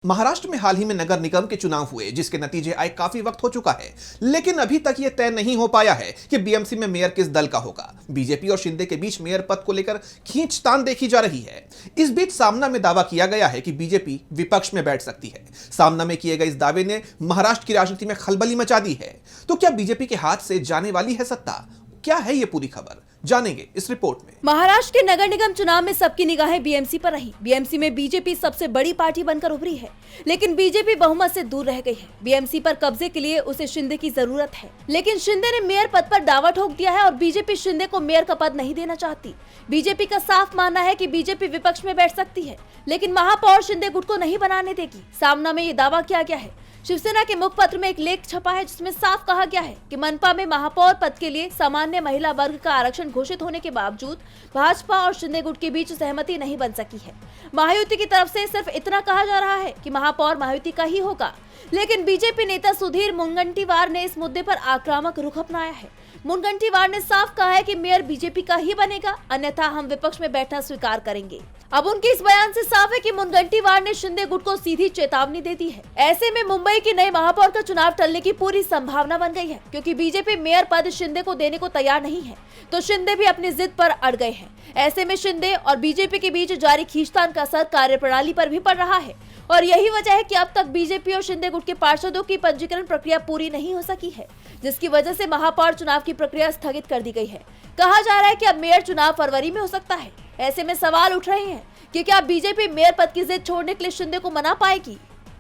महाराष्ट्र में हाल ही में नगर निगम के चुनाव हुए, जिसके नतीजे आए काफी वक्त हो चुका है, लेकिन अभी तक यह तय नहीं हो पाया है कि बीएमसी में मेयर किस दल का होगा। बीजेपी और शिंदे के बीच मेयर पद को लेकर खींचतान देखी जा रही है। इस बीच सामना में दावा किया गया है कि बीजेपी विपक्ष में बैठ सकती है। सामना में किए गए इस दावे ने महाराष्ट्र की राजनीति में खलबली मचा दी है। तो क्या बीजेपी के हाथ से जाने वाली है सत्ता? क्या है ये पूरी खबर, जानेंगे इस रिपोर्ट में। महाराष्ट्र के नगर निगम चुनाव में सबकी निगाहें बीएमसी पर रही। बीएमसी में बीजेपी सबसे बड़ी पार्टी बनकर उभरी है, लेकिन बीजेपी बहुमत से दूर रह गई है। बीएमसी पर कब्जे के लिए उसे शिंदे की जरूरत है, लेकिन शिंदे ने मेयर पद पर दावा ठोक दिया है और बीजेपी शिंदे को मेयर का पद नहीं देना चाहती। बीजेपी का साफ मानना है कि बीजेपी विपक्ष में बैठ सकती है, लेकिन महापौर शिंदे गुट को नहीं बनाने देगी। सामना में ये दावा किया गया है। शिवसेना के मुखपत्र में एक लेख छपा है, जिसमें साफ कहा गया है कि मनपा में महापौर पद के लिए सामान्य महिला वर्ग का आरक्षण घोषित होने के बावजूद भाजपा और शिंदे गुट के बीच सहमति नहीं बन सकी है। महायुति की तरफ से सिर्फ इतना कहा जा रहा है कि महापौर महायुति का ही होगा, लेकिन बीजेपी नेता सुधीर मुनगंटीवार ने इस मुद्दे पर आक्रामक रुख अपनाया है। मुनगंटीवार ने साफ कहा है कि मेयर बीजेपी का ही बनेगा, अन्यथा हम विपक्ष में बैठना स्वीकार करेंगे। अब उनके इस बयान से साफ है कि मुनगंटीवार ने शिंदे गुट को सीधी चेतावनी दे दी है। ऐसे में मुंबई की नए महापौर का चुनाव टलने की पूरी संभावना बन गई है, क्योंकि बीजेपी मेयर पद शिंदे को देने को तैयार नहीं है, तो शिंदे भी अपनी जिद पर अड़ गए हैं। ऐसे में शिंदे और बीजेपी के बीच जारी खींचतान का असर कार्यप्रणाली पर भी पड़ रहा है, और यही वजह है कि अब तक बीजेपी और शिंदे गुट के पार्षदों की पंजीकरण प्रक्रिया पूरी नहीं हो सकी है, जिसकी वजह से महापौर चुनाव की प्रक्रिया स्थगित कर दी गई है। कहा जा रहा है कि अब मेयर चुनाव फरवरी में हो सकता है। ऐसे में सवाल उठ रहे हैं कि क्या बीजेपी मेयर पद की जिद छोड़ने के लिए शिंदे को मना पाएगी।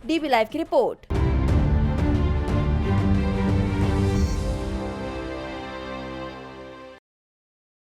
डीबी लाइव की रिपोर्ट।